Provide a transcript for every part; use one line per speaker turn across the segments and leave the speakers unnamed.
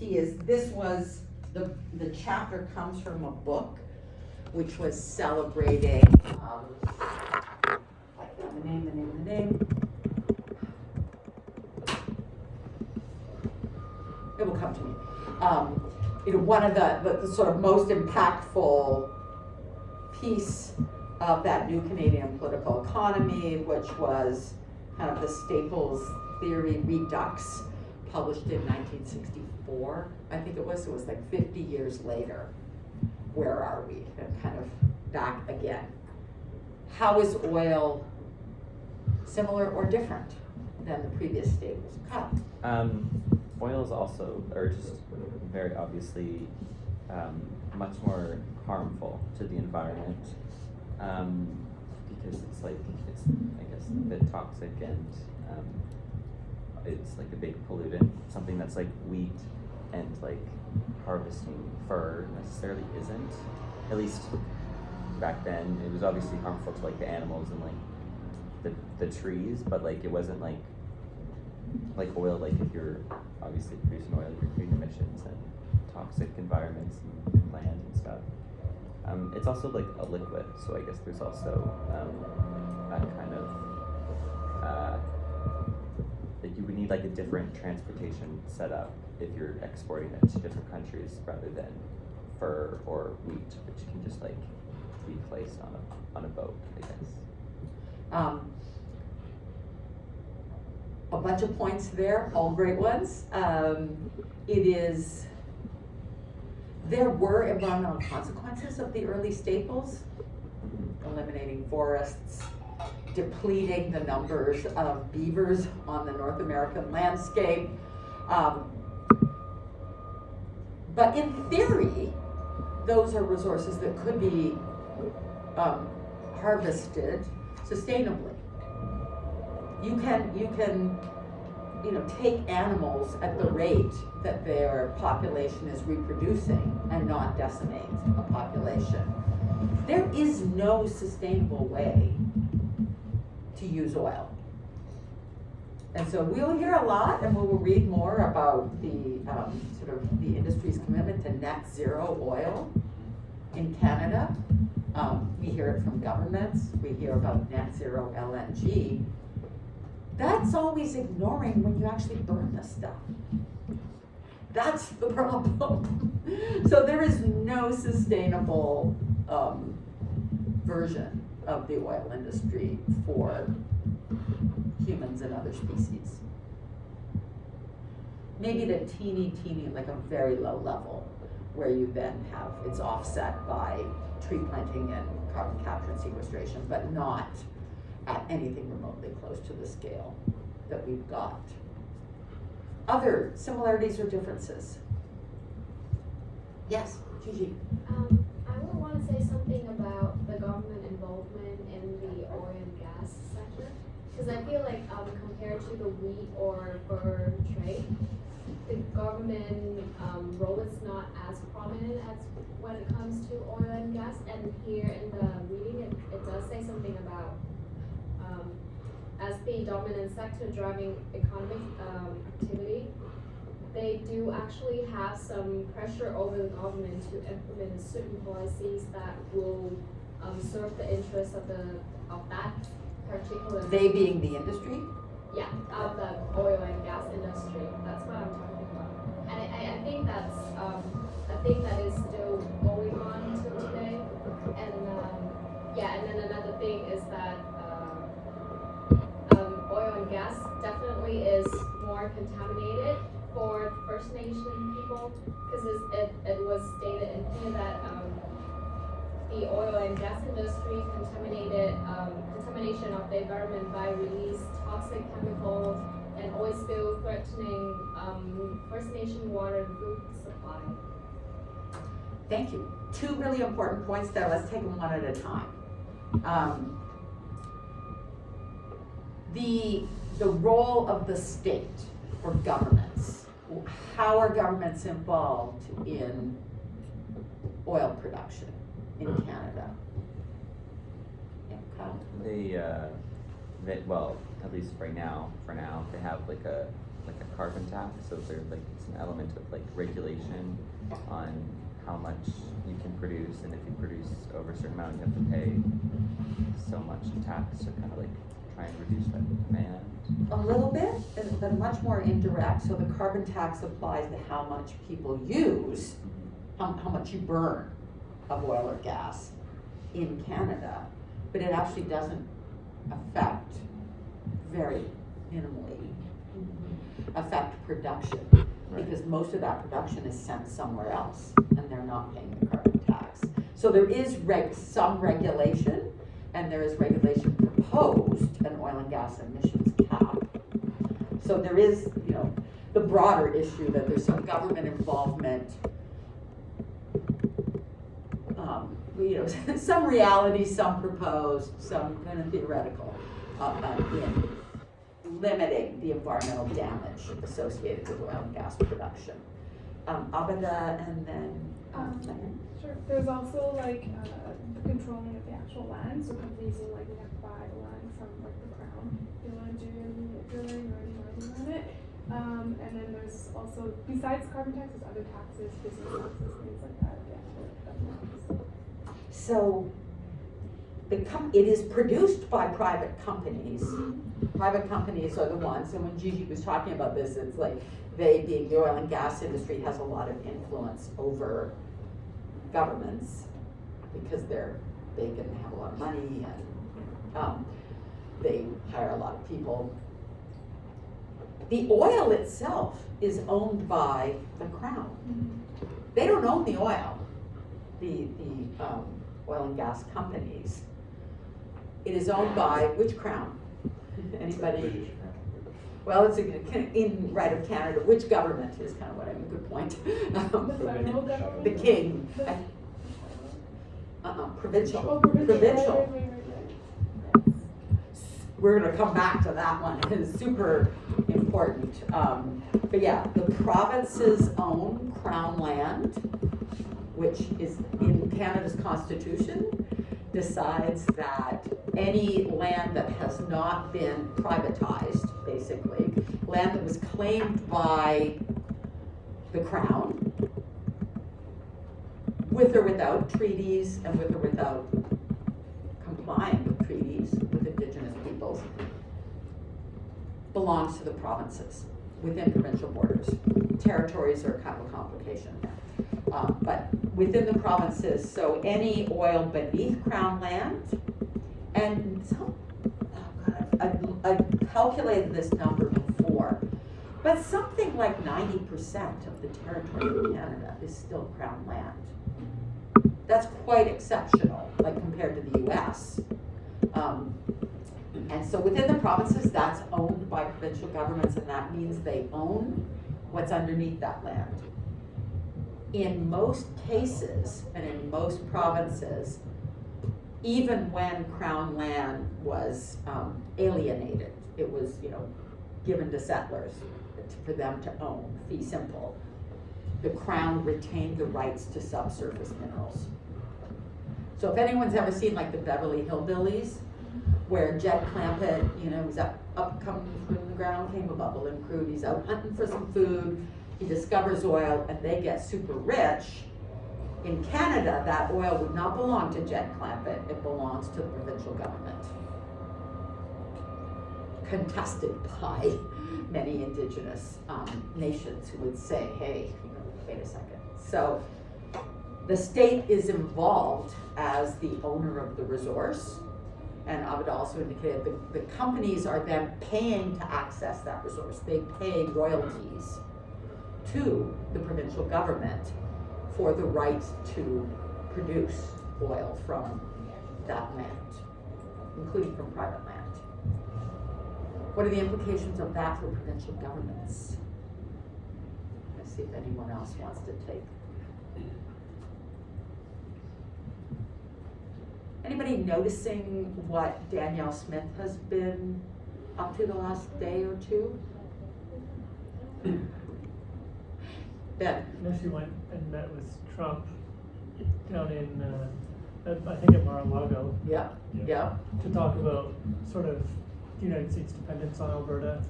key is this was, the chapter comes from a book which was celebrating, the name. It will come to me. One of the sort of most impactful piece of that new Canadian political economy, which was kind of the Staples theory redux, published in 1964, I think it was like 50 years later. Where are we? And kind of back again. How is oil similar or different than the previous Staples? Kyle?
Oil is also, or just very obviously, much more harmful to the environment, because it's I guess, a bit toxic, and it's like a big pollutant, something that's like wheat and like harvesting fur necessarily isn't. At least back then, it was obviously harmful to like the animals and like the trees, but like it wasn't like oil, like if you're obviously producing oil, you're creating emissions and toxic environments and land and stuff. It's also like a liquid, so I guess there's also that kind of like you would need like a different transportation setup if you're exporting it to different countries rather than fur or wheat, which can just like be placed on a boat, I guess.
A bunch of points there, all great ones. There were environmental consequences of the early Staples, eliminating forests, depleting the numbers of beavers on the North American landscape. But in theory, those are resources that could be harvested sustainably. You can take animals at the rate that their population is reproducing and not decimate a population. There is no sustainable way to use oil. And so we'll hear a lot, and we will read more about the sort of the industry's commitment to net zero oil in Canada. We hear it from governments. We hear about net zero LNG. That's always ignoring when you actually burn the stuff. That's the problem. So there is no sustainable version of the oil industry for humans and other species. Maybe the teeny, like a very low level, where you then have, it's offset by tree planting and carbon capture and sequestration, but not at anything remotely close to the scale that we've got. Other similarities or differences? Yes, Gigi.
I would want to say something about the government involvement in the oil and gas sector, because I feel like compared to the wheat or fur trade, the government role is not as prominent as when it comes to oil and gas. And here in the reading, it does say something about as the dominant sector driving economic activity, they do actually have some pressure over the government to implement certain policies that will serve the interests of that particular.
They being the industry?
Yeah, of the oil and gas industry. That's what I'm talking about. And I think that's a thing that is still going on till today. And and then another thing is that oil and gas definitely is more contaminated for First Nation people, because it was stated in here that the oil and gas industry contamination of the environment by release toxic chemicals and oil spill threatening First Nation water and food supply.
Thank you. Two really important points there. Let's take them one at a time. The role of the state or governments. How are governments involved in oil production in Canada? Yeah, Kyle?
They well, at least right now, for now, they have like a like a carbon tax, so there's like, it's an element of like regulation on how much you can produce, and if you produce over a certain amount, you have to pay so much in tax to kind of like try and reduce that demand.
A little bit, but much more indirect. So the carbon tax applies to how much people use, how much you burn of oil or gas in Canada, but it actually doesn't affect very minimally affect production, because most of that production is sent somewhere else and they're not paying the carbon tax. So there is some regulation, and there is regulation proposed, an oil and gas emissions cap. So there is, the broader issue that there's some government involvement, some reality, some proposed, some kind of theoretical, in limiting the environmental damage associated with oil and gas production. Abida, and then Megan.
Sure. There's also like the controlling of the actual land. So companies like we have to buy the land from like the crown. They want to do any drilling or any mining on it. And then there's also, besides carbon taxes, other taxes, business taxes, things like that. Yeah.
So it is produced by private companies. Private companies are the ones, and when Gigi was talking about this, it's like they, being the oil and gas industry, has a lot of influence over governments because they're big and they have a lot of money, and they hire a lot of people. The oil itself is owned by the crown. They don't own the oil, the oil and gas companies. It is owned by which crown? Anybody? Well, it's in right of Canada. Which government is kind of what I mean. Good point.
The federal government.
The king. Provincial.
Oh, provincial.
Provincial.
Right.
We're going to come back to that one. It is super important. But yeah, the provinces own crown land, which is in Canada's constitution, decides that any land that has not been privatized, basically, land that was claimed by the crown, with or without treaties and with or without complying with treaties with Indigenous peoples, belongs to the provinces within provincial borders. Territories are kind of a complication there. But within the provinces, so any oil beneath crown land, and I calculated this number before, but something like 90% of the territory of Canada is still crown land. That's quite exceptional, like compared to the US. And so within the provinces, that's owned by provincial governments, and that means they own what's underneath that land. In most cases, and in most provinces, even when crown land was alienated, it was, given to settlers for them to own, fee simple, the crown retained the rights to subsurface minerals. So if anyone's ever seen like the Beverly Hillbillies, where Jed Clampett, was up coming from the ground, came a bubbling crude, he's out hunting for some food, he discovers oil, and they get super rich. In Canada, that oil would not belong to Jed Clampett, it belongs to the provincial government. Contested by many Indigenous nations who would say, hey, wait a second. So the state is involved as the owner of the resource, and I would also indicate the companies are then paying to access that resource. They pay royalties to the provincial government for the right to produce oil from that land, including from private land. What are the implications of that for provincial governments? Let's see if anyone else wants to take. Anybody noticing what Danielle Smith has been up to the last day or two? Ben?
No, she went and met with Trump down in, I think at Mar-a-Lago.
Yeah.
To talk about sort of the United States dependence on Alberta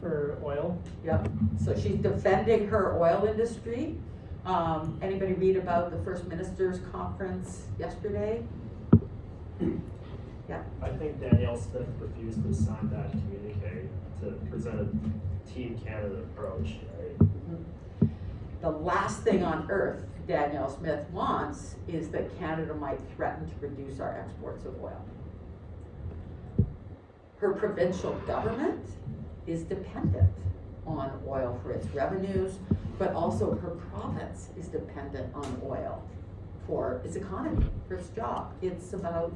for oil.
Yep, so she's defending her oil industry. Anybody read about the First Minister's Conference yesterday? Yeah.
I think Danielle Smith refused to sign that communique to present a Team Canada approach, right?
The last thing on earth Danielle Smith wants is that Canada might threaten to reduce our exports of oil. Her provincial government is dependent on oil for its revenues, but also her province is dependent on oil for its economy, for its job. It's about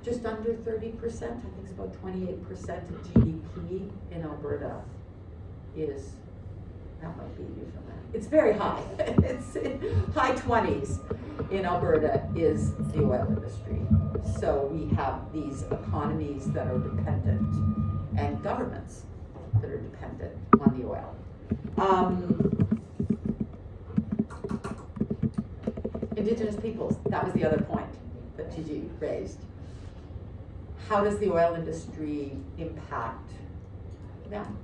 just under 30%, I think it's about 28% of GDP in Alberta is, that might be you from that. It's very high. It's high 20s in Alberta is the oil industry. So we have these economies that are dependent and governments that are dependent on the oil. Indigenous peoples, that was the other point that Gigi raised. How does the oil industry impact them?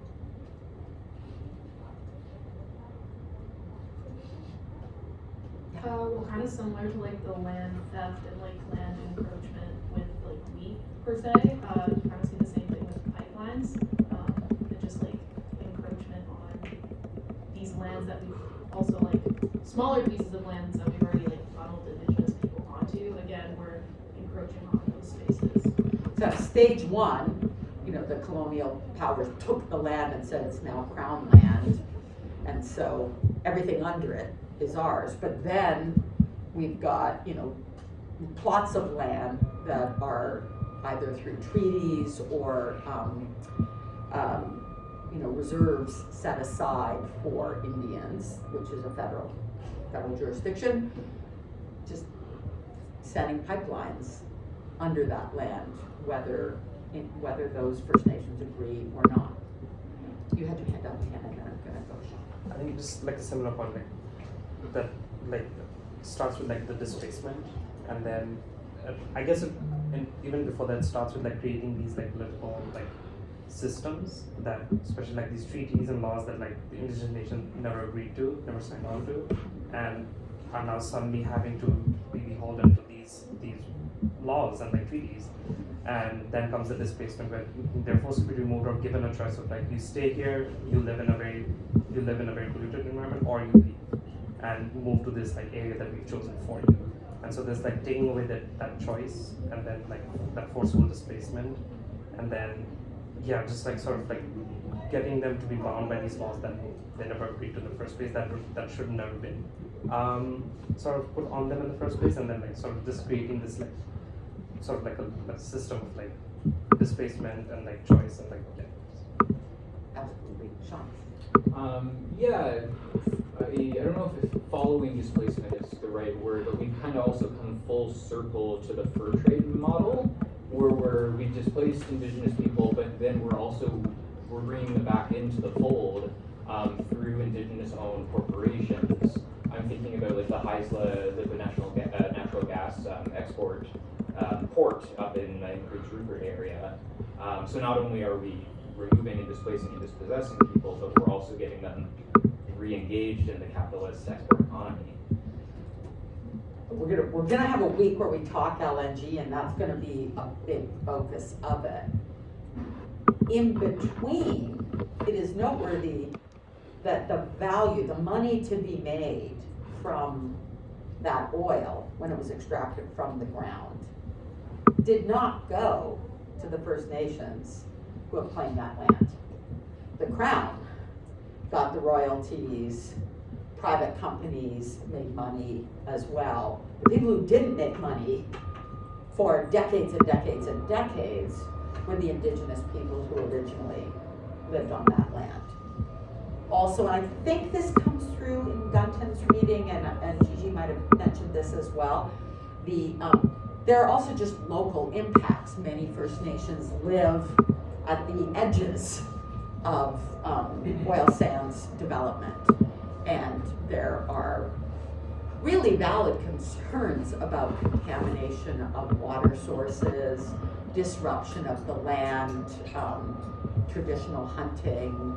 Well, kind of similar to like the land theft and like land encroachment with like wheat per se. Kind of see the same thing with pipelines. And just like encroachment on these lands that we've also like smaller pieces of lands that we've already like funneled Indigenous people onto. Again, we're encroaching on those spaces.
So stage one, you know, the colonial powers took the land and said it's now crown land, and so everything under it is ours. But then we've got, you know, plots of land that are either through treaties or, you know, reserves set aside for Indians, which is a federal jurisdiction, just sending pipelines under that land, whether those First Nations agree or not. You had your hand up, Hannah, and I'm gonna go, Sean.
I think just like a similar point, like that, like starts with like the displacement, and then I guess and even before that starts with like creating these like political like systems that, especially like these treaties and laws that like the Indigenous nations never agreed to, never signed on to, and are now suddenly having to be beholden to these laws and like treaties. And then comes the displacement where they're forced to be removed or given a choice of like, you stay here, you live in a very polluted environment, or you leave and move to this like area that we've chosen for you. And so there's like taking away that choice, and then like that forceful displacement, and then just like sort of like getting them to be bound by these laws that they never agreed to in the first place, that should have never been sort of put on them in the first place, and then like sort of just creating this like sort of like a system of like displacement and like choice and like
Absolutely, Sean.
I don't know if following displacement is the right word, but we kind of also come full circle to the fur trade model, where we've displaced Indigenous people, but then we're bringing them back into the fold through Indigenous-owned corporations. I'm thinking about like the Haisla, the natural gas export port up in the Prince Rupert area. So not only are we removing and displacing and dispossessing people, but we're also getting them re-engaged in the capitalist export economy.
We're gonna have a week where we talk LNG, and that's gonna be a big focus of it. In between, it is noteworthy that the value, the money to be made from that oil when it was extracted from the ground did not go to the First Nations who have claimed that land. The Crown got the royalties, private companies made money as well. The people who didn't make money for decades and decades and decades were the Indigenous peoples who originally lived on that land. Also, and I think this comes through in Gunton's reading, and Gigi might have mentioned this as well, there are also just local impacts. Many First Nations live at the edges of oil sands development, and there are really valid concerns about contamination of water sources, disruption of the land, traditional hunting,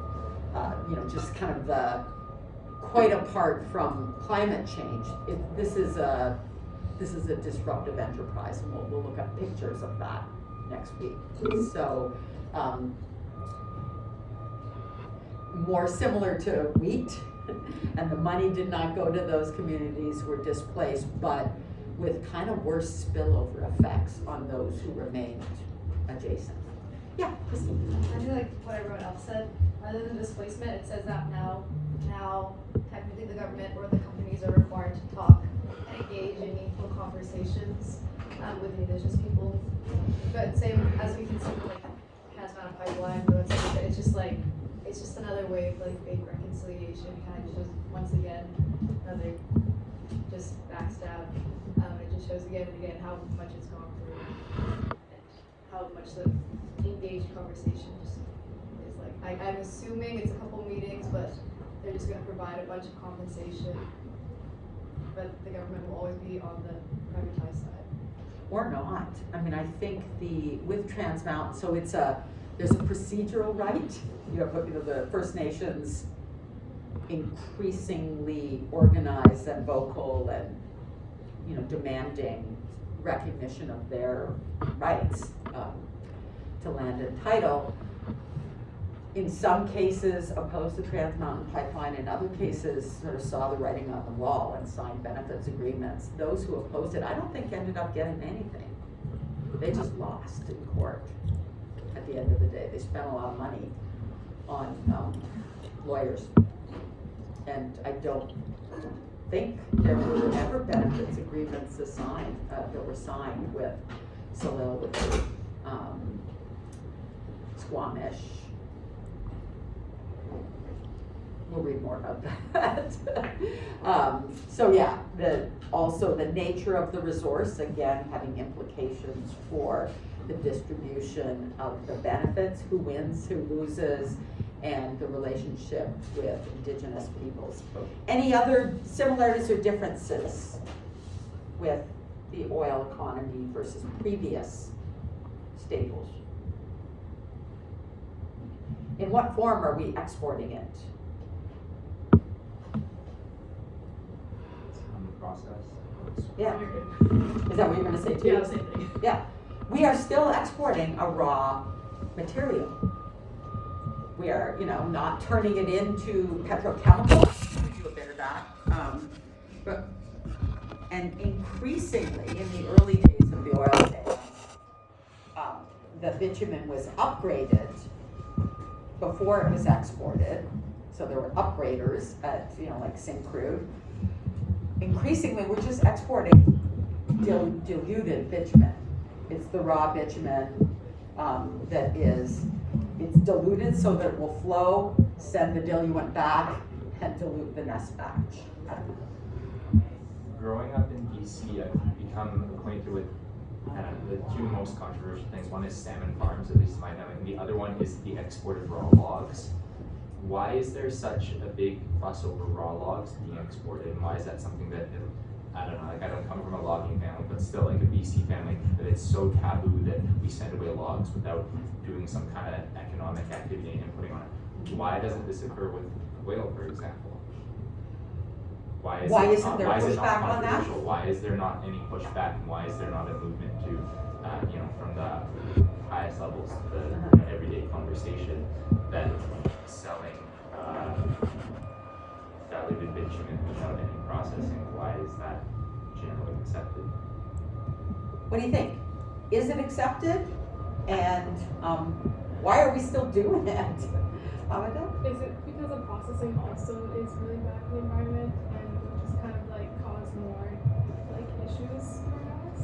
just kind of the, quite apart from climate change. This is a disruptive enterprise, and we'll look at pictures of that next week. So, more similar to wheat, and the money did not go to those communities who were displaced, but with kind of worse spillover effects on those who remained adjacent. Yeah, Christine.
I feel like what everyone else said, rather than displacement, it says that now technically the government or the companies are required to talk and engage in meaningful conversations with indigenous people. But same as we can see with like Trans Mountain Pipeline, it's just another way of like fake reconciliation, kind of just once again another just backstab. It just shows again and again how much it's gone through and how much the engaged conversation just is like. I'm assuming it's a couple meetings, but they're just going to provide a bunch of compensation. But the government will always be on the privatized side.
Or not. I mean, I think with Trans Mountain, so there's a procedural right. You have the First Nations increasingly organized and vocal and demanding recognition of their rights to land and title. In some cases opposed the Trans Mountain Pipeline, in other cases sort of saw the writing on the wall and signed benefits agreements. Those who opposed it, I don't think ended up getting anything. They just lost in court at the end of the day. They spent a lot of money on lawyers. And I don't think there were ever benefits agreements assigned, that were signed with Salil, with Squamish. We'll read more about that. So yeah, also the nature of the resource, again, having implications for the distribution of the benefits, who wins, who loses, and the relationship with Indigenous peoples. Any other similarities or differences with the oil economy versus previous staples? In what form are we exporting it?
Process.
Yeah. Is that what you're going to say too?
Yeah, same thing.
Yeah. We are still exporting a raw material. We are, not turning it into petrochemicals. We do a bit of that. And increasingly, in the early days of the oil sands, the bitumen was upgraded before it was exported. So there were upgraders at, like Syncrude. Increasingly, we're just exporting diluted bitumen. It's the raw bitumen it's diluted so that it will flow, send the diluent back, and dilute the next batch.
Growing up in BC, I've become acquainted with the two most controversial things. One is salmon farms, at least in my family, and the other one is the export of raw logs. Why is there such a big fuss over raw logs being exported, and why is that something that, I don't know, like I don't come from a logging family, but still like a BC family, that it's so taboo that we send away logs without doing some kind of economic activity and putting on it? Why doesn't this occur with whale, for example? Why isn't there pushback on that? Why is there not any pushback, and why is there not a movement to, from the highest levels to the everyday conversation that selling diluted bitumen without any processing, why is that generally accepted?
What do you think? Is it accepted? And why are we still doing it? Amanda?
Is it because the processing also is really bad for the environment and would just kind of like cause more like issues perhaps?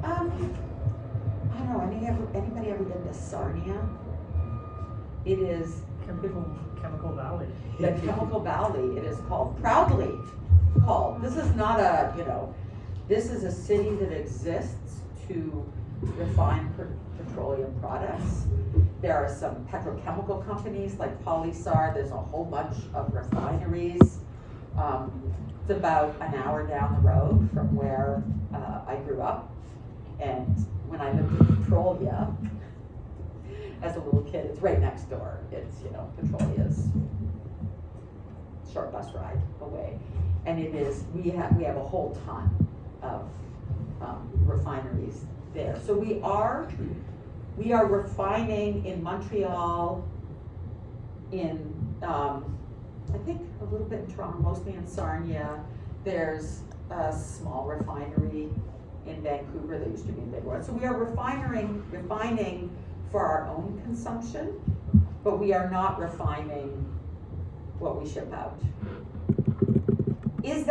I don't know. Anybody ever been to Sarnia? It is
Chemical Valley.
the Chemical Valley. It is proudly called. This is not this is a city that exists to refine petroleum products. There are some petrochemical companies like Poli. There's a whole bunch of refineries. It's about an hour down the road from where I grew up. And when I lived in Petrolia, as a little kid, it's right next door. It's, Petrolia's short bus ride away. And it is, we have a whole ton of refineries there. So we are refining in Montreal, in, I think a little bit in Toronto, mostly in Sarnia. There's a small refinery in Vancouver. There used to be a big one. So we are refining for our own consumption, but we are not refining what we ship out. Is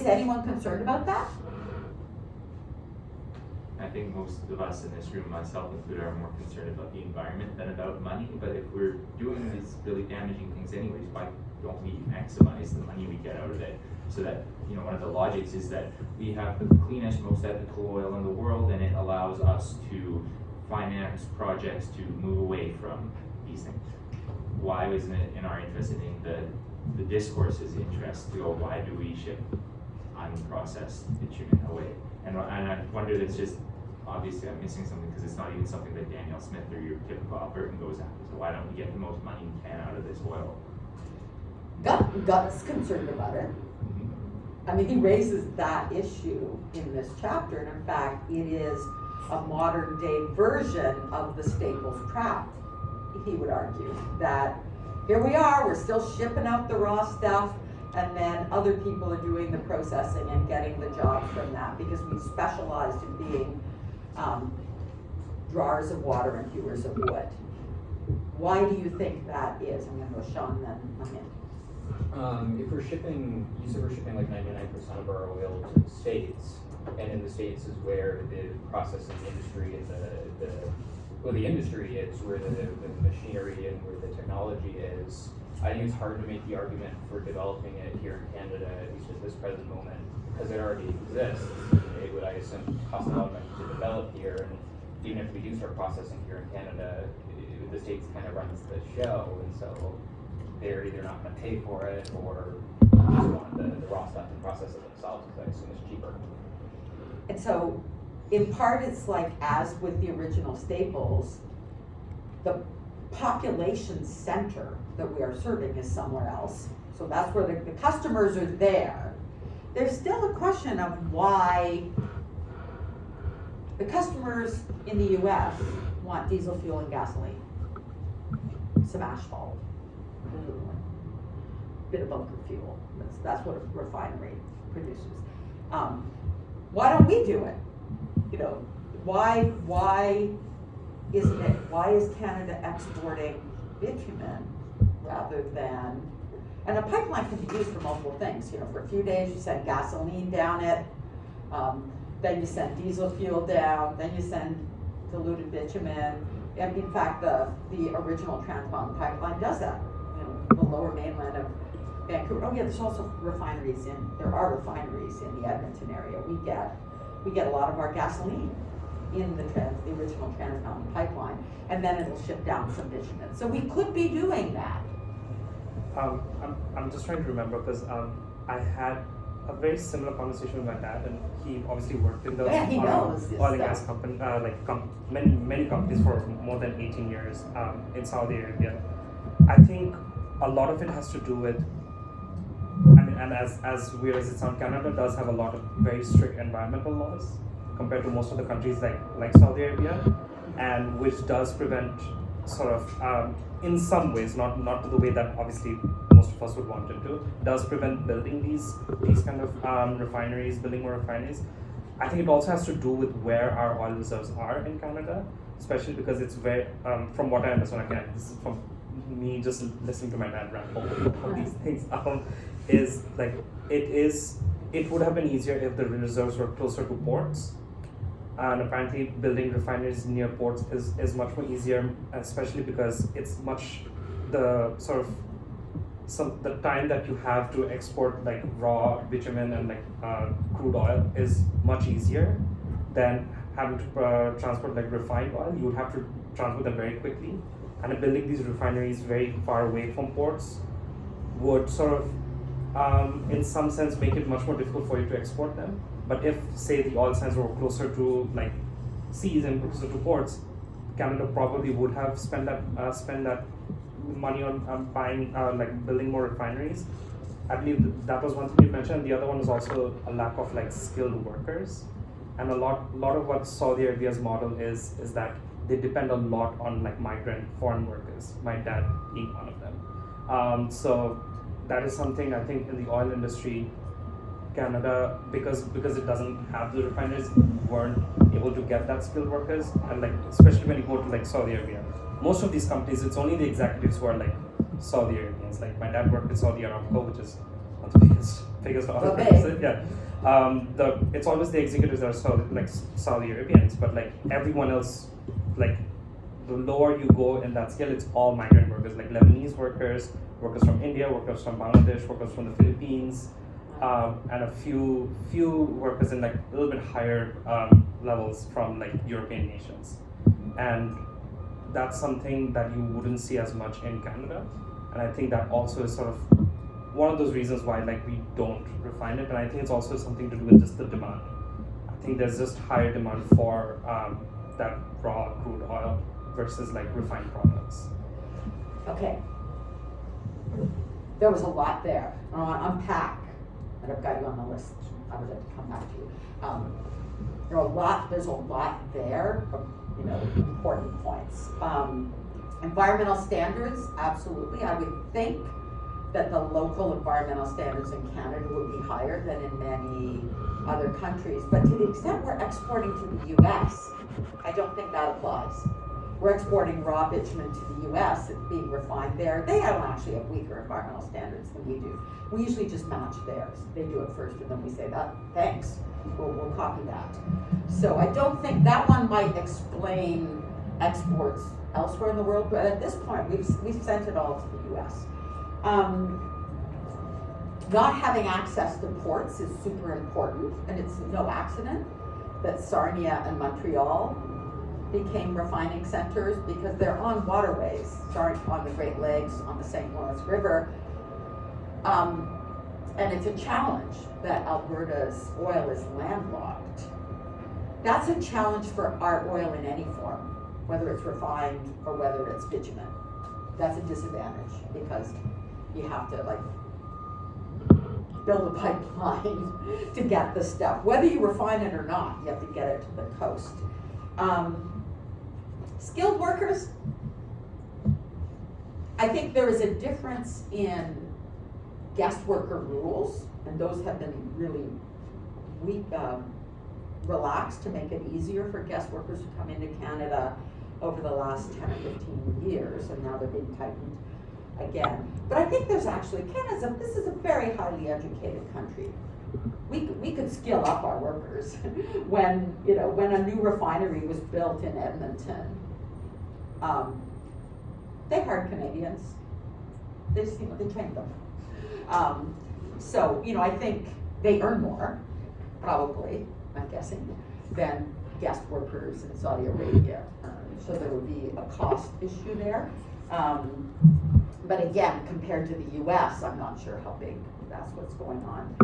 anyone concerned about that?
I think most of us in this room, myself included, are more concerned about the environment than about money. But if we're doing these really damaging things anyways, why don't we maximize the money we get out of it? So that, one of the logics is that we have the cleanest, most ethical oil in the world, and it allows us to finance projects to move away from these things. Why isn't it in our interest, and in the discourse's interest, to go, why do we ship unprocessed bitumen away? And I wonder if it's just, obviously I'm missing something, because it's not even something that Danielle Smith or your typical Albertan goes after. So why don't we get the most money we can out of this oil?
Gut's concerned about it. I mean, he raises that issue in this chapter, and in fact, it is a modern day version of the Staples trap, he would argue. That here we are, we're still shipping out the raw stuff, and then other people are doing the processing and getting the jobs from that, because we've specialized in being drawers of water and hewers of wood. Why do you think that is? I'm gonna go Sean, then Mahim.
If we're shipping, you said we're shipping like 99% of our oil to the States, and in the States is where the processing industry and the industry is, where the machinery and where the technology is. I think it's hard to make the argument for developing it here in Canada, at least at this present moment, because it already exists. It would, I assume, cost a lot of money to develop here, and even if we do start processing here in Canada, the States kind of runs the show, and so they're either not going to pay for it or just want the raw stuff and process it themselves, because I assume it's cheaper.
And so, in part, it's like, as with the original Staples, the population center that we are serving is somewhere else. So that's where the customers are there. There's still a question of why the customers in the US want diesel fuel and gasoline, some asphalt, bit of bunker fuel. That's what a refinery produces. Why don't we do it? Why is Canada exporting bitumen rather than, and a pipeline can be used for multiple things. For a few days you send gasoline down it, then you send diesel fuel down, then you send diluted bitumen. And in fact, the original Trans Mountain Pipeline does that. The lower mainland of Vancouver. Oh yeah, there are refineries in the Edmonton area. We get a lot of our gasoline in the original Trans Mountain Pipeline, and then it'll ship down some bitumen. So we could be doing that.
I'm just trying to remember, because I had a very similar conversation with my dad, and he obviously worked in the oil and gas company, many companies for more than 18 years in Saudi Arabia. I think a lot of it has to do with, and as weird as it sounds, Canada does have a lot of very strict environmental laws compared to most of the countries like Saudi Arabia, and which does prevent sort of, in some ways, not to the way that obviously most of us would want it to, does prevent building these kind of refineries, building more refineries. I think it also has to do with where our oil reserves are in Canada, especially because it's very, from what I understand, again, this is from me just listening to my dad ramble all these things, is like, it would have been easier if the reserves were closer to ports. And apparently building refineries near ports is much more easier, especially because it's the time that you have to export like raw bitumen and crude oil is much easier than having to transport like refined oil. You would have to transport them very quickly, and building these refineries very far away from ports would sort of, in some sense, make it much more difficult for you to export them. But if, say, the oil sands were closer to like seas and closer to ports, Canada probably would have spent that money on buying like building more refineries. I believe that was one thing you mentioned. The other one is also a lack of like skilled workers, and a lot of what Saudi Arabia's model is that they depend a lot on like migrant foreign workers. My dad being one of them. So that is something I think in the oil industry, Canada, because it doesn't have the refineries, weren't able to get that skilled workers, and like especially when you go to like Saudi Arabia, most of these companies, it's only the executives who are like Saudi Arabians. Like my dad worked with Saudi Aramco, which is one of the biggest oil producers. Yeah. It's always the executives that are Saudi Arabians, but like everyone else, like the lower you go in that scale, it's all migrant workers, like Lebanese workers, workers from India, workers from Bangladesh, workers from the Philippines, and a few workers in like a little bit higher levels from like European nations, and that's something that you wouldn't see as much in Canada, and I think that also is sort of one of those reasons why like we don't refine it, and I think it's also something to do with just the demand. I think there's just higher demand for that raw crude oil versus like refined products.
Okay. There was a lot there. I want to unpack, and I've got you on the list. I would like to come back to you. There's a lot there of, important points. Environmental standards, absolutely. I would think that the local environmental standards in Canada would be higher than in many other countries, but to the extent we're exporting to the US, I don't think that applies. We're exporting raw bitumen to the US, it's being refined there. They don't actually have weaker environmental standards than we do. We usually just match theirs. They do it first and then we say that, thanks, we'll copy that. So I don't think that one might explain exports elsewhere in the world, but at this point we've sent it all to the US. Not having access to ports is super important, and it's no accident that Sarnia and Montreal became refining centers because they're on waterways, on the Great Lakes, on the St. Lawrence River. And it's a challenge that Alberta's oil is landlocked. That's a challenge for our oil in any form, whether it's refined or whether it's bitumen. That's a disadvantage because you have to like build a pipeline to get the stuff. Whether you refine it or not, you have to get it to the coast. Skilled workers, I think there is a difference in guest worker rules, and those have been really relaxed to make it easier for guest workers to come into Canada over the last 10 or 15 years, and now they're being tightened again. But I think there's actually, this is a very highly educated country. We could skill up our workers. when a new refinery was built in Edmonton, they hired Canadians. They trained them. So I think they earn more, probably, I'm guessing, than guest workers in Saudi Arabia earn. So there would be a cost issue there. But again, compared to the US, I'm not sure how big that's what's going on.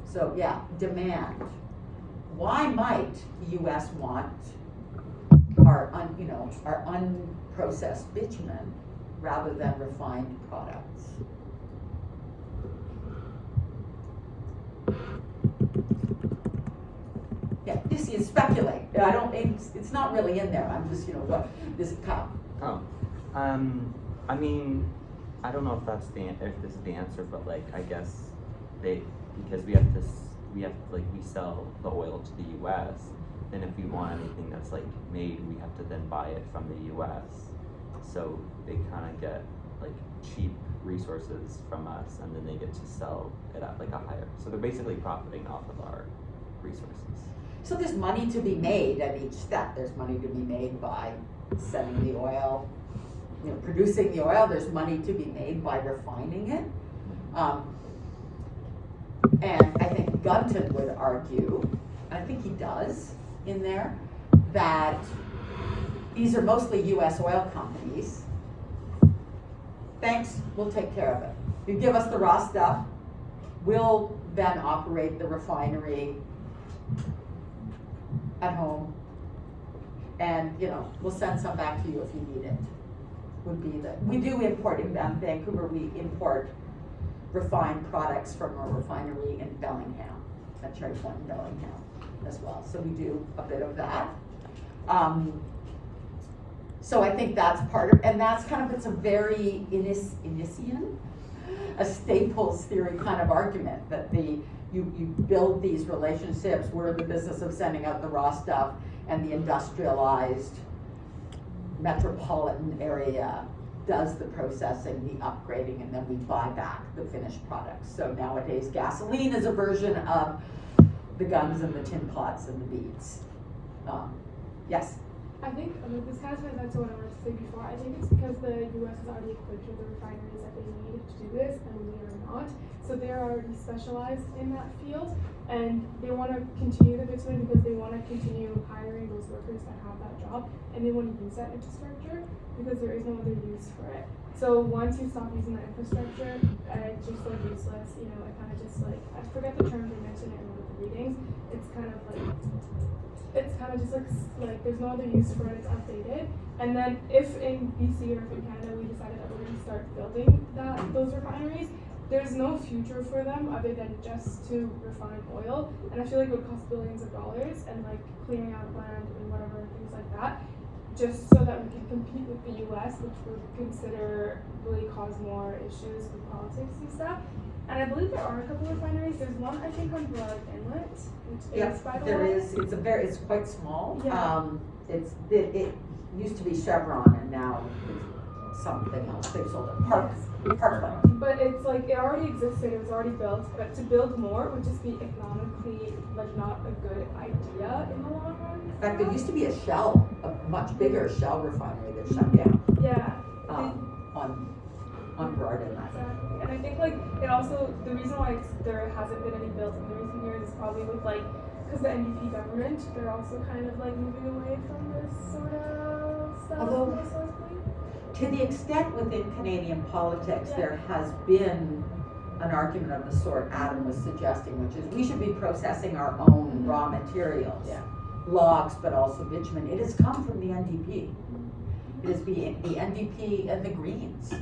So yeah, demand. Why might the US want our unprocessed bitumen rather than refined products? Yeah, you see, speculate. It's not really in there. I'm just, what does it come?
Oh, I mean, I don't know if this is the answer, but like, I guess because we sell the oil to the U.S. Then if we want anything that's like made, we have to then buy it from the U.S. So they kind of get like cheap resources from us, and then they get to sell it at like a higher. So they're basically profiting off of our resources.
So there's money to be made at each step. There's money to be made by sending the oil, producing the oil. There's money to be made by refining it. And I think Gunton would argue, I think he does in there, that these are mostly US oil companies. Thanks, we'll take care of it. You give us the raw stuff, we'll then operate the refinery at home And, we'll send some back to you if you need it, we do import in Vancouver, we import refined products from a refinery in Bellingham, at Cherry Point in Bellingham as well, so we do a bit of that. So I think that's part of, and that's kind of, it's a very Innocentian, a Staples theory kind of argument, that you build these relationships, we're in the business of sending out the raw stuff, and the industrialized metropolitan area does the processing, the upgrading, and then we buy back the finished products. So nowadays, gasoline is a version of the guns and the tin pots and the beads. Yes?
I think this kind of ties back to what I wanted to say before. I think it's because the U.S. is already equipped with the refineries that they need to do this, and we are not. So they're already specialized in that field, and they want to continue the bitumen because they want to continue hiring those workers that have that job, and they want to use that infrastructure because there is no other use for it. So once you stop using that infrastructure, it's just like useless. It kind of just like, I forget the term, they mentioned it in one of the readings. It's kind of like, like there's no other use for it, it's outdated. And then if in BC or if in Canada we decided that we're going to start building those refineries, there's no future for them other than just to refine oil. And I feel like it would cost billions of dollars and like clearing out land and whatever, things like that, just so that we can compete with the US, which would consider really cause more issues with politics and stuff. And I believe there are a couple of refineries. There's one, I think, on Broad Inlet, which is, by the way.
There is. It's quite small.
Yeah.
It used to be Chevron, and now it's something else. They've sold it. Parkland.
But it's like, it already existed, it was already built, but to build more would just be economically, like, not a good idea in the long run.
In fact, there used to be a much bigger Shell refinery that shut down.
Yeah.
On Broad Inlet.
Exactly. And I think like it also, the reason why there hasn't been any built in the recent years is probably with like, because the NDP government, they're also kind of like moving away from this sort of stuff.
Although, to the extent within Canadian politics, there has been an argument of the sort Adam was suggesting, which is we should be processing our own raw materials, logs, but also bitumen. It has come from the NDP. It is the NDP and the Greens.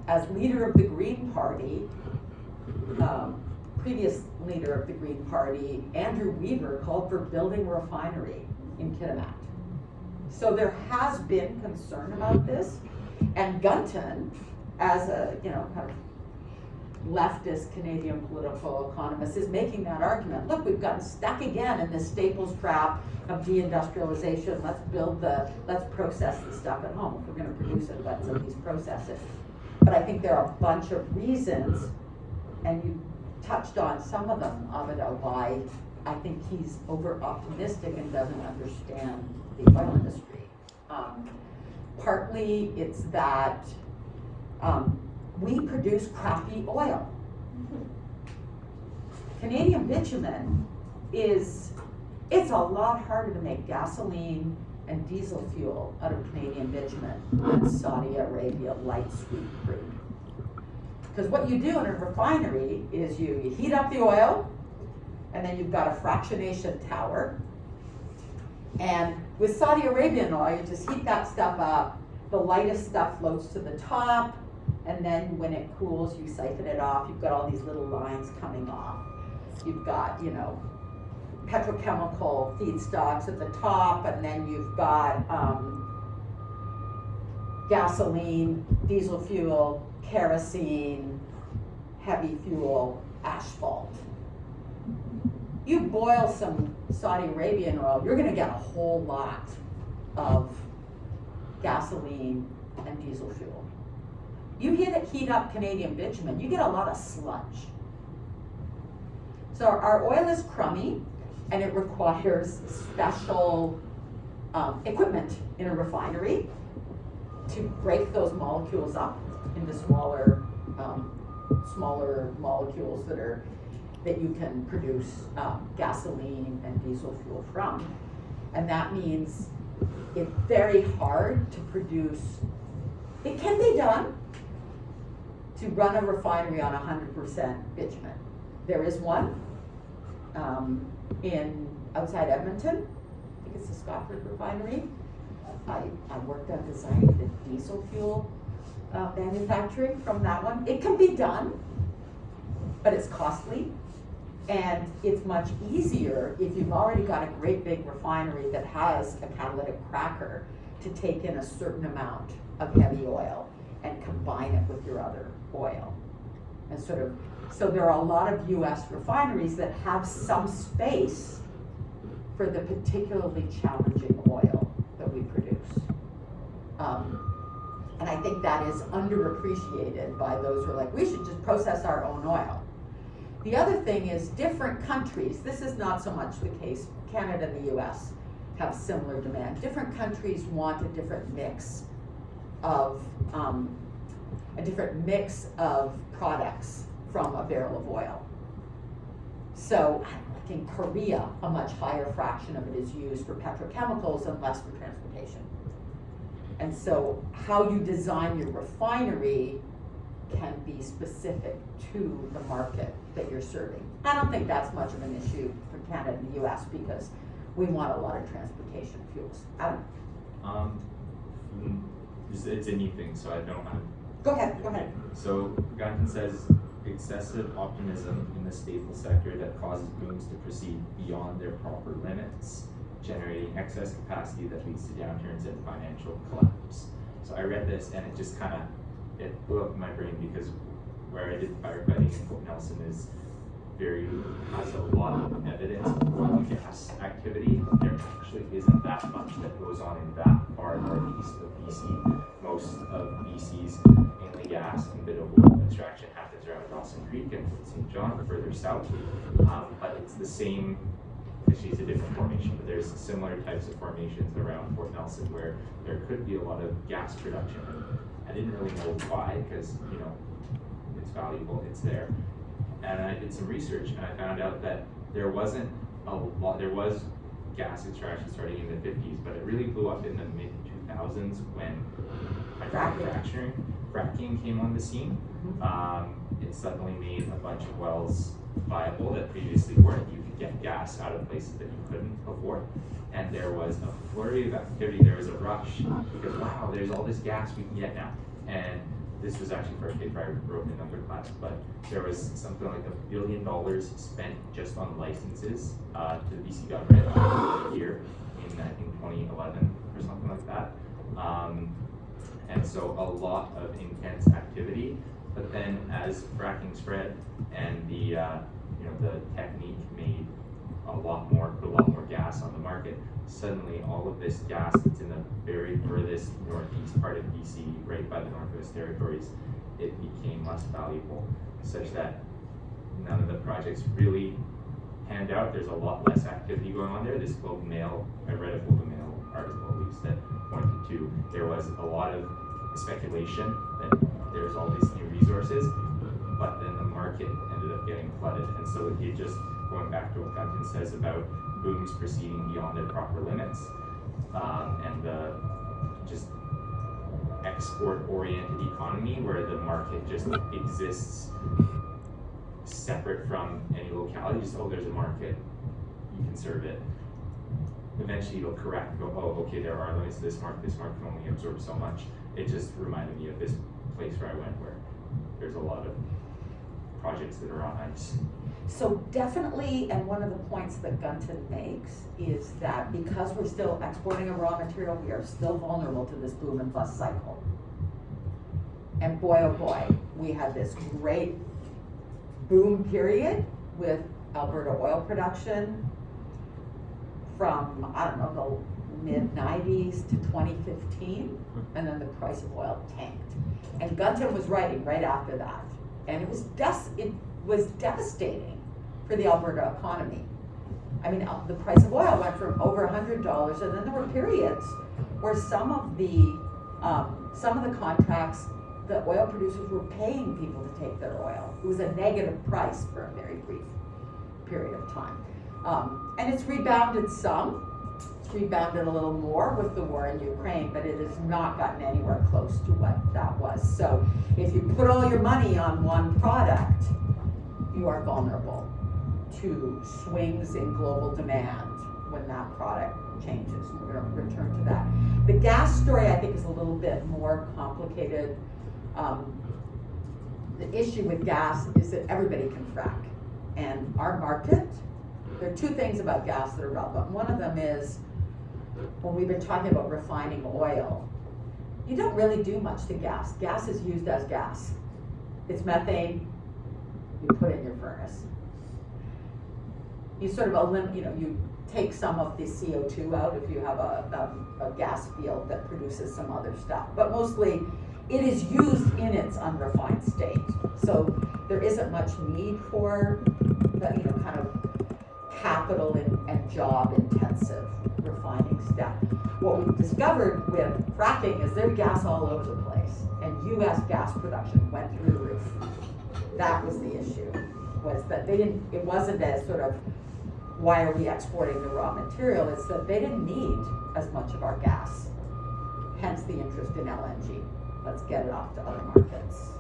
As leader of the Green Party, previous leader of the Green Party, Andrew Weaver, called for building a refinery in Kitimat. So there has been concern about this, and Gunton, as a kind of leftist Canadian political economist, is making that argument. Look, we've gotten stuck again in this Staples trap of deindustrialization. Let's process the stuff at home. If we're going to produce it, let's at least process it. But I think there are a bunch of reasons, and you touched on some of them, Amado, why I think he's over-optimistic and doesn't understand the oil industry. Partly it's that we produce crappy oil. Canadian bitumen it's a lot harder to make gasoline and diesel fuel out of Canadian bitumen than Saudi Arabia light sweet crude. Because what you do in a refinery is you heat up the oil, and then you've got a fractionation tower. And with Saudi Arabian oil, you just heat that stuff up, the lightest stuff floats to the top, and then when it cools, you siphon it off. You've got all these little lines coming off. You've got, petrochemical feedstocks at the top, and then you've got gasoline, diesel fuel, kerosene, heavy fuel, asphalt. You boil some Saudi Arabian oil, you're going to get a whole lot of gasoline and diesel fuel. You heat up Canadian bitumen, you get a lot of sludge. So our oil is crummy, and it requires special equipment in a refinery to break those molecules up into smaller molecules that you can produce gasoline and diesel fuel from. And that means it's very hard to produce. It can be done to run a refinery on 100% bitumen. There is one outside Edmonton, think it's the Scotford refinery. I worked on designing the diesel fuel manufacturing from that one. It can be done, but it's costly. And it's much easier if you've already got a great big refinery that has a catalytic cracker to take in a certain amount of heavy oil and combine it with your other oil. And sort of, so there are a lot of US refineries that have some space for the particularly challenging oil that we produce. And I think that is underappreciated by those who are like, we should just process our own oil. The other thing is different countries, this is not so much the case, Canada and the US have similar demand. Different countries want a different mix of products from a barrel of oil. So like in Korea, a much higher fraction of it is used for petrochemicals and less for transportation. And so how you design your refinery can be specific to the market that you're serving. I don't think that's much of an issue for Canada and the US because we want a lot of transportation fuels. Adam?
It's a neat thing, so I don't have.
Go ahead.
So Gunton says excessive optimism in the staple sector that causes booms to proceed beyond their proper limits, generating excess capacity that leads to downturns and financial collapse. So I read this and it blew up in my brain because where I did firefighting in Fort Nelson has a lot of evidence of oil and gas activity. There actually isn't that much that goes on in that far northeast of BC. Most of BC's mainly gas and bit of oil extraction happens around Dawson Creek and St. John, further south. But it's the same, actually it's a different formation, but there's similar types of formations around Fort Nelson where there could be a lot of gas production. I didn't really know why, because it's valuable, it's there. And I did some research and I found out that there was gas extraction starting in the 50s, but it really blew up in the mid 2000s when fracking came on the scene. It suddenly made a bunch of wells viable that previously weren't. You could get gas out of places that you couldn't before. And there was a flurry of activity, there was a rush because wow, there's all this gas we can get now. And this was actually for a paper I wrote in another class, but there was something like $1 billion spent just on licenses to the BC government here in I think 2011 or something like that. And so a lot of intense activity, but then as fracking spread and the technique made put a lot more gas on the market, suddenly all of this gas that's in the very furthest northeast part of BC, right by the Northwest Territories, it became less valuable, such that none of the projects really panned out. There's a lot less activity going on there. This Globe and Mail, I read a Globe and Mail article at least that pointed to there was a lot of speculation that there's all these new resources, but then the market ended up getting flooded. And so it just, going back to what Gunton says about booms proceeding beyond their proper limits, and the just export-oriented economy where the market just exists separate from any locality. Just, oh, there's a market, you can serve it. Eventually it'll correct and go, oh, okay, there are limits to this market can only absorb so much. It just reminded me of this place where I went where there's a lot of projects that are on ice.
So definitely, and one of the points that Gunton makes is that because we're still exporting a raw material, we are still vulnerable to this boom and bust cycle. And boy, oh boy, we had this great boom period with Alberta oil production from, I don't know, the mid-90s to 2015, and then the price of oil tanked. And Gunton was writing right after that. And it was devastating for the Alberta economy. I mean, the price of oil went from over $100, and then there were periods where some of the contracts, the oil producers were paying people to take their oil. It was a negative price for a very brief period of time. And it's rebounded some. It's rebounded a little more with the war in Ukraine, but it has not gotten anywhere close to what that was. So if you put all your money on one product, you are vulnerable to swings in global demand when that product changes. We're gonna return to that. The gas story, I think, is a little bit more complicated. The issue with gas is that everybody can frack. And our market, there are two things about gas that are relevant. One of them is, when we've been talking about refining oil, you don't really do much to gas. Gas is used as gas. It's methane, you put it in your furnace. You sort of you take some of the CO2 out if you have a gas field that produces some other stuff. But mostly, it is used in its unrefined state. So there isn't much need for the, kind of capital and job intensive refining step. What we've discovered with fracking is there's gas all over the place, and US gas production went through the roof. That was the issue, was that it wasn't as sort of, why are we exporting the raw material? It's that they didn't need as much of our gas, hence the interest in LNG. Let's get it off to other markets.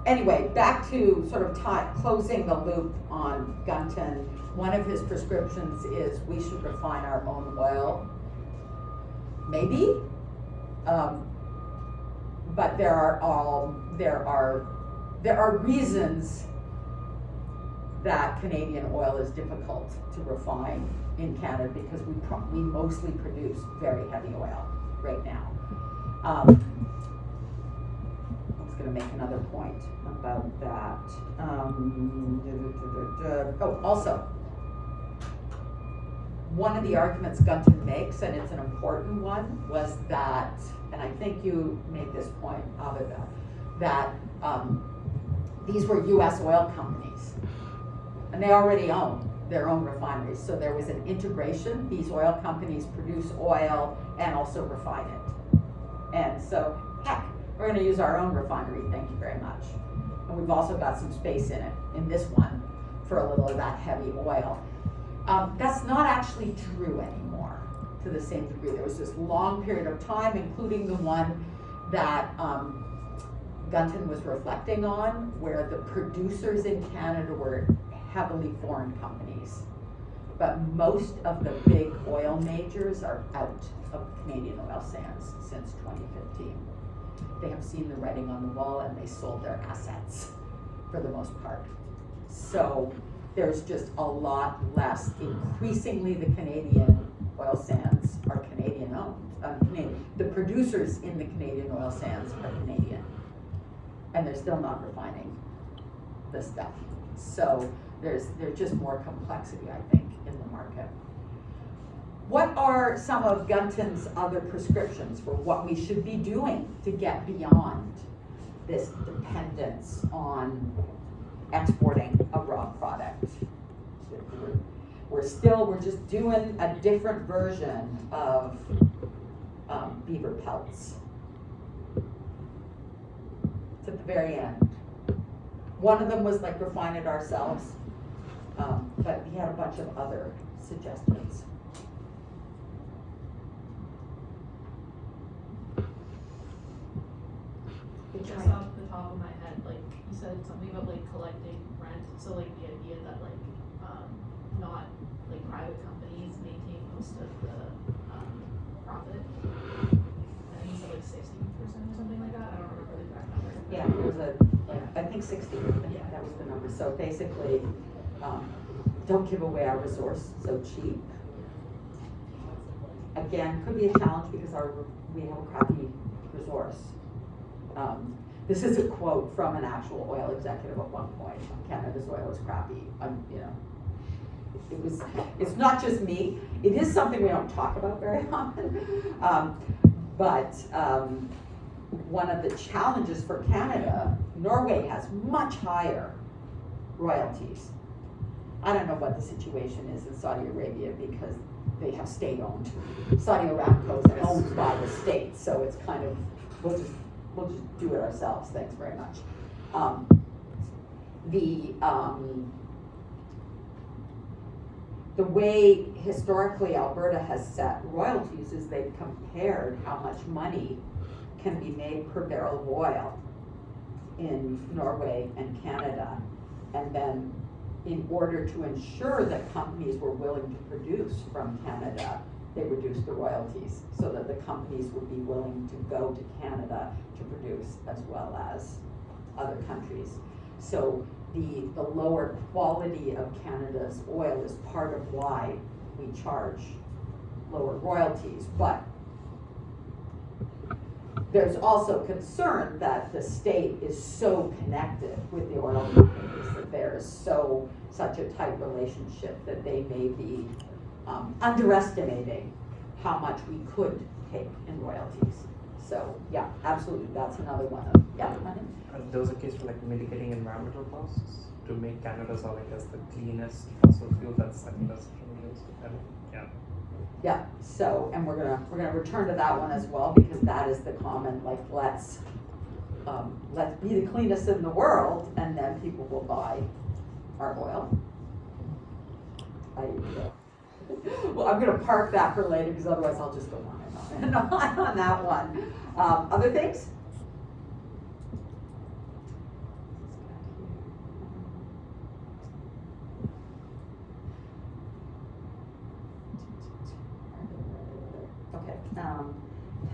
Anyway, back to sort of closing the loop on Gunton. One of his prescriptions is we should refine our own oil. Maybe, but there are reasons that Canadian oil is difficult to refine in Canada because we mostly produce very heavy oil right now. I was going to make another point about that. Also, one of the arguments Gunton makes, and it's an important one, was that, and I think you made this point, Abida, that these were US oil companies, and they already own their own refineries. So there was an integration. These oil companies produce oil and also refine it. And so, heck, we're gonna use our own refinery, thank you very much. And we've also got some space in it, in this one, for a little of that heavy oil. That's not actually true anymore to the same degree. There was this long period of time, including the one that Gunton was reflecting on, where the producers in Canada were heavily foreign companies. But most of the big oil majors are out of Canadian oil sands since 2015. They have seen the writing on the wall and they sold their assets for the most part. So there's just a lot less. Increasingly, the Canadian oil sands are Canadian owned. The producers in the Canadian oil sands are Canadian. And they're still not refining the stuff. So there's just more complexity, I think, in the market. What are some of Gunton's other prescriptions for what we should be doing to get beyond this dependence on exporting a raw product? We're just doing a different version of beaver pelts. It's at the very end. One of them was like refine it ourselves, but he had a bunch of other suggestions.
Just off the top of my head, like you said something about like collecting rent, so like the idea that like not like private companies maintain most of the profit. I think you said like 60% or something like that. I don't remember the exact number.
Yeah, it was I think 60.
Yeah.
That was the number. So basically, don't give away our resource so cheap. Again, could be a challenge because we have a crappy resource. This is a quote from an actual oil executive at one point. Canada's oil is crappy. It's not just me. It is something we don't talk about very often. But one of the challenges for Canada, Norway has much higher royalties. I don't know what the situation is in Saudi Arabia because they have state-owned. Saudi Aramco is owned by the state, so it's kind of, we'll just do it ourselves, thanks very much. The way historically Alberta has set royalties is they've compared how much money can be made per barrel of oil in Norway and Canada, and then in order to ensure that companies were willing to produce from Canada, they reduced the royalties so that the companies would be willing to go to Canada to produce as well as other countries. So the lower quality of Canada's oil is part of why we charge lower royalties. But there's also concern that the state is so connected with the oil companies that there is such a tight relationship that they may be underestimating how much we could take in royalties. So yeah, absolutely, that's another one of, yeah.
There was a case for like mitigating environmental costs to make Canada's oil, I guess, the cleanest fossil fuel. I think that's yeah.
Yeah, so, and we're gonna return to that one as well, because that is the common, like, let's be the cleanest in the world, and then people will buy our oil. Well, I'm gonna park that for later, because otherwise I'll just go on and on that one. Other things? Okay,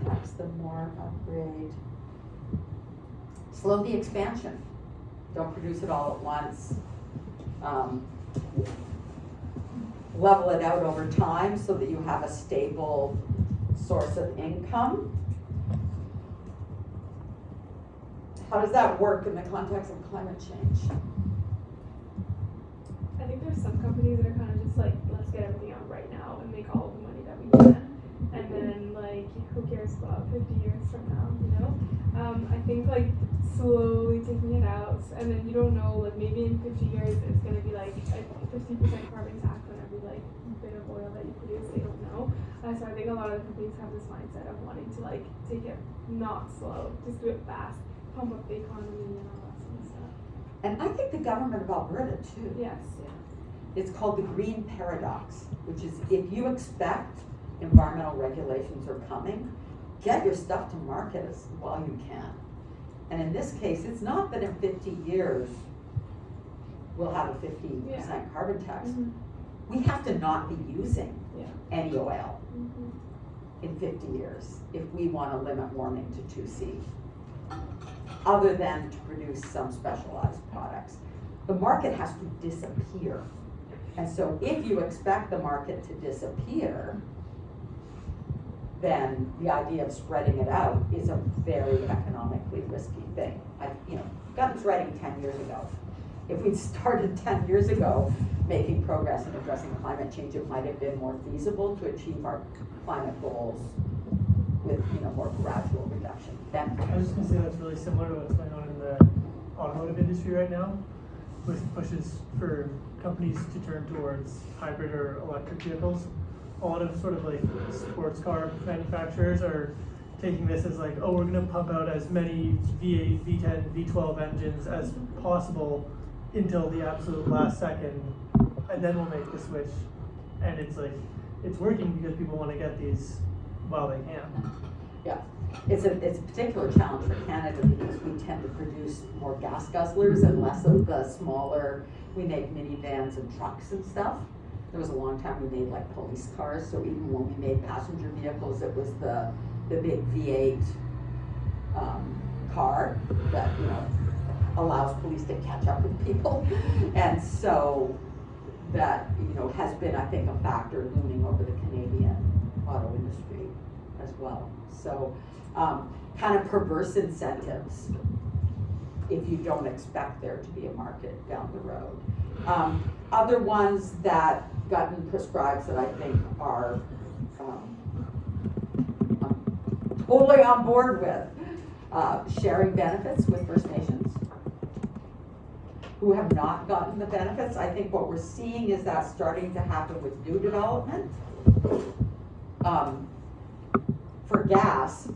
tax them more, upgrade. Slow the expansion. Don't produce it all at once. Level it out over time so that you have a stable source of income. How does that work in the context of climate change?
I think there's some companies that are kind of just like, let's get everything out right now and make all of the money that we can. And then like, who cares about 50 years from now, you know? I think like slowly taking it out, and then you don't know, like maybe in 50 years it's gonna be like a 50% carbon tax on every like bit of oil that you produce, they don't know. So I think a lot of the companies have this mindset of wanting to like take it not slow, just do it fast, pump up the economy and all that sort of stuff.
And I think the government of Alberta too.
Yes, yeah.
It's called the green paradox, which is if you expect environmental regulations are coming, get your stuff to market as while you can. And in this case, it's not that in 50 years we'll have a 50% carbon tax.
Mm-hmm.
We have to not be using any oil
Mm-hmm.
in 50 years if we want to limit warming to 2C, other than to produce some specialized products. The market has to disappear. And so if you expect the market to disappear, then the idea of spreading it out is a very economically risky thing. Got this writing 10 years ago. If we'd started 10 years ago making progress in addressing climate change, it might have been more feasible to achieve our climate goals with more gradual reduction.
I was just gonna say that's really similar to what's going on in the automotive industry right now, with pushes for companies to turn towards hybrid or electric vehicles. A lot of sort of like sports car manufacturers are taking this as like, oh, we're gonna pump out as many V8, V10, V12 engines as possible until the absolute last second, and then we'll make the switch. And it's like, it's working because people wanna get these while they can.
Yeah, it's a particular challenge for Canada because we tend to produce more gas guzzlers and less of the smaller, we make minivans and trucks and stuff. There was a long time we made like police cars, so even when we made passenger vehicles, it was the big V8 car that allows police to catch up with people, and so that has been, I think, a factor looming over the Canadian auto industry as well. So kind of perverse incentives if you don't expect there to be a market down the road. Other ones that Gutton prescribes that I think are I'm totally on board with, sharing benefits with First Nations who have not gotten the benefits. I think what we're seeing is that starting to happen with new development for gas,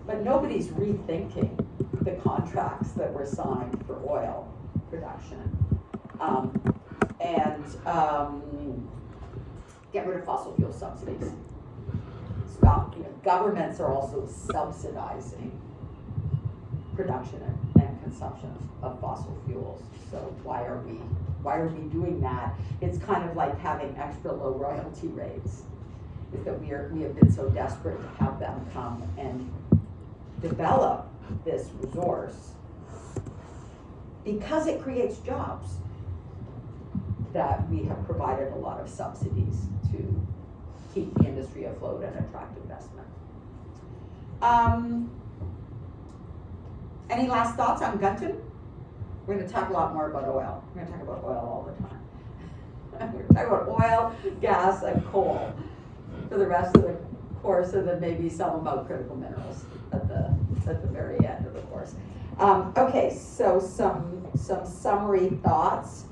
but nobody's rethinking the contracts that were signed for oil production. Get rid of fossil fuel subsidies. Stop. Governments are also subsidizing production and consumption of fossil fuels. So why are we doing that? It's kind of like having extra low royalty rates, is that we have been so desperate to have them come and develop this resource because it creates jobs, that we have provided a lot of subsidies to keep the industry afloat and attract investment. Any last thoughts on Gunton? We're going to talk a lot more about oil. We're going to talk about oil all the time. We're going to talk about oil, gas, and coal for the rest of the course, and then maybe some about critical minerals at the very end of the course. Okay, so some summary thoughts.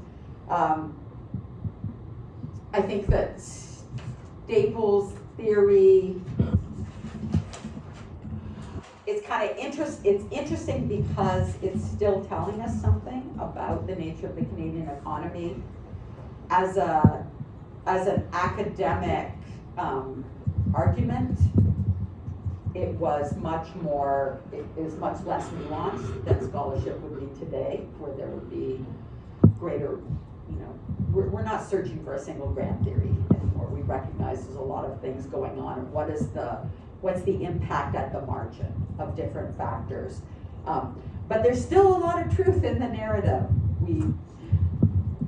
I think that Staples' theory, it's kind of interesting because it's still telling us something about the nature of the Canadian economy. As an academic argument, it is much less nuanced than scholarship would be today, where there would be greater, we're not searching for a single grand theory anymore. We recognize there's a lot of things going on, and what's the impact at the margin of different factors. But there's still a lot of truth in the narrative.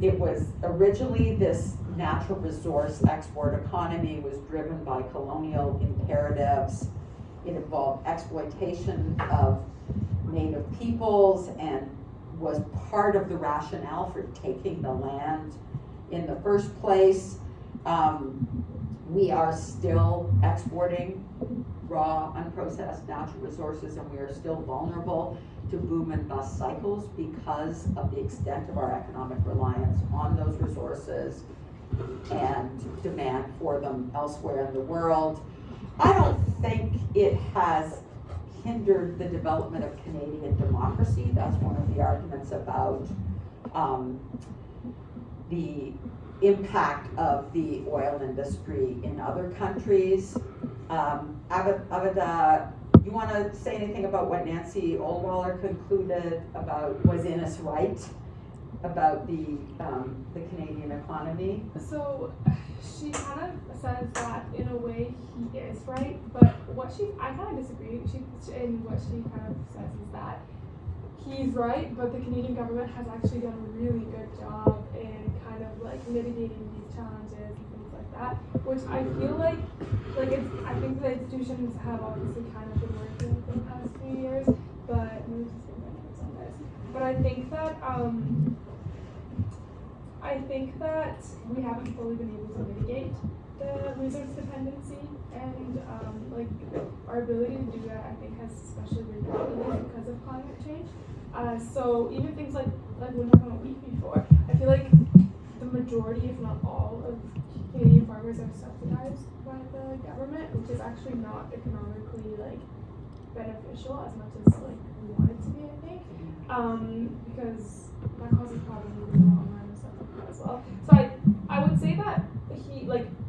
It was originally this natural resource export economy was driven by colonial imperatives. It involved exploitation of native peoples and was part of the rationale for taking the land in the first place. We are still exporting raw, unprocessed natural resources, and we are still vulnerable to boom and bust cycles because of the extent of our economic reliance on those resources and demand for them elsewhere in the world. I don't think it has hindered the development of Canadian democracy. That's one of the arguments about the impact of the oil industry in other countries. Avida, you want to say anything about what Nancy Oldwaller concluded about, was Innes right about the Canadian economy?
So she kind of says that in a way he is right, but I kind of disagree. And what she kind of says is that he's right, but the Canadian government has actually done a really good job in kind of like mitigating these challenges and things like that, which I feel like I think the institutions have obviously kind of been working for the past few years, but let me just get my notes on this. But I think that we haven't fully been able to mitigate the resource dependency, and our ability to do that, I think, has especially been complicated because of climate change. So even things like we were talking about wheat before, I feel like the majority, if not all, of Canadian farmers are subsidized by the government, which is actually not economically beneficial as much as we want it to be, I think, because that causes problems in the long run and stuff like that as well. So I would say that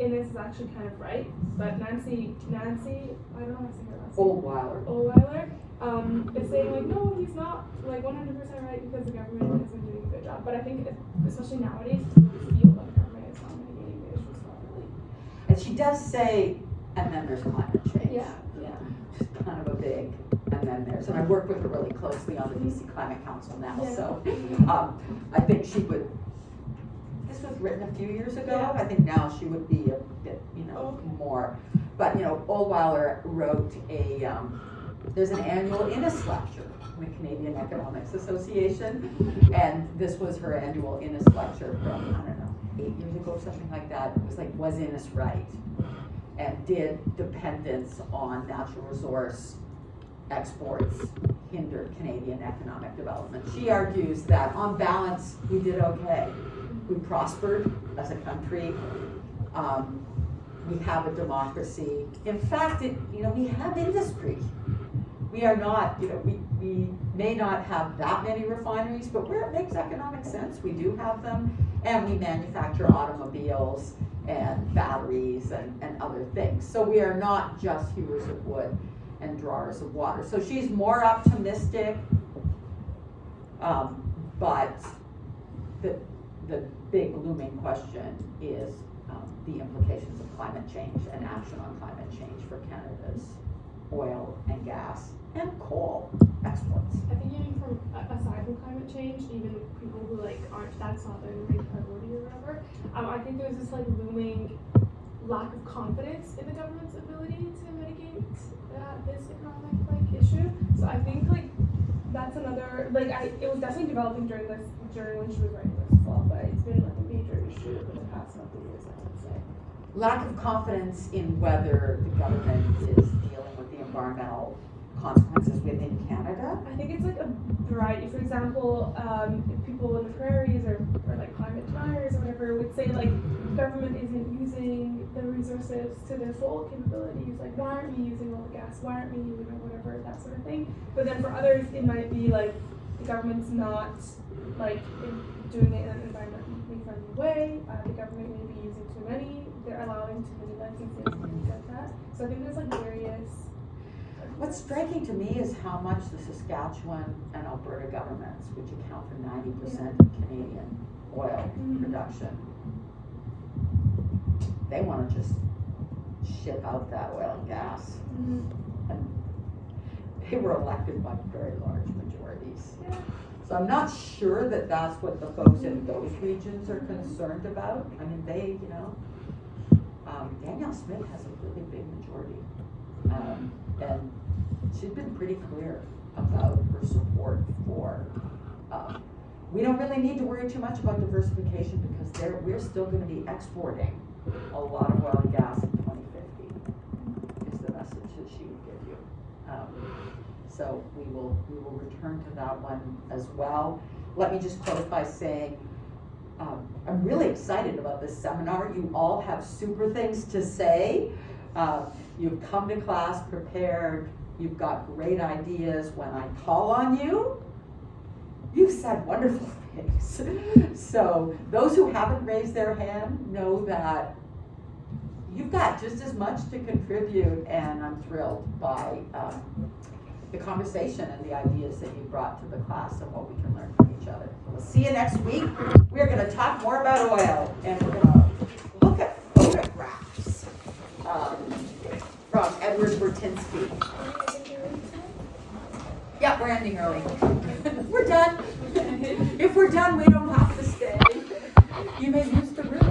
Innes is actually kind of right, but Nancy, I don't know how to say her last name. Oldweiler is saying no, he's not 100% right because the government has been doing a good job. But I think especially nowadays, people feel that the government is not mitigating the issues properly.
And she does say, and then there's climate change.
Yeah.
Just kind of a big, and then there's, and I work with her really closely on the BC Climate Council now, so I think she would, this was written a few years ago,
Yeah.
I think now she would be a bit, more, but Oldweiler wrote there's an annual Innes lecture in the Canadian Economics Association, and this was her annual Innes lecture from, 8 years ago, something like that. It was was Innes right? And did dependence on natural resource exports hinder Canadian economic development? She argues that on balance, we did okay. We prospered as a country. We have a democracy. In fact, we have industry. We are not, we may not have that many refineries, but where it makes economic sense, we do have them. And we manufacture automobiles and batteries and other things. So we are not just hewers of wood and drawers of water. So she's more optimistic But the big looming question is the implications of climate change and action on climate change for Canada's oil and gas and coal exports.
I think even from aside from climate change, even people who like aren't, that's not their main priority or whatever. I think there's this like looming lack of confidence in the government's ability to mitigate this economic like issue. So I think like that's another like it was definitely developing during when she was writing this as well, but it's been like a major issue in the past couple of years, I would say.
Lack of confidence in whether the government is dealing with the environmental consequences within Canada.
I think it's like a variety. For example, people in the prairies or like climate deniers or whatever would say like government isn't using the resources to their full capabilities. Like, why aren't we using all the gas? Why aren't we, whatever, that sort of thing. But then for others, it might be like the government's not like doing it in an environmentally friendly way. The government may be using too many. They're allowing too many licenses and things like that. So I think there's like various.
What's striking to me is how much the Saskatchewan and Alberta governments, which account for 90% of Canadian oil production, they want to just ship out that oil and gas. And they were elected by very large majorities.
Yeah.
So I'm not sure that that's what the folks in those regions are concerned about. I mean, they, Danielle Smith has a really big majority. And she's been pretty clear about her support for, we don't really need to worry too much about diversification because we're still going to be exporting a lot of oil and gas in 2050 is the message that she would give you. So we will return to that one as well. Let me just close by saying I'm really excited about this seminar. You all have super things to say. You've come to class prepared. You've got great ideas. When I call on you, you've said wonderful things. So those who haven't raised their hand know that you've got just as much to contribute, and I'm thrilled by the conversation and the ideas that you brought to the class and what we can learn from each other. We'll see you next week. We're going to talk more about oil, and we're going to look at photographs from Edward Bertinsky. Yeah, we're ending early. We're done. If we're done, we don't have to stay. You may use the room.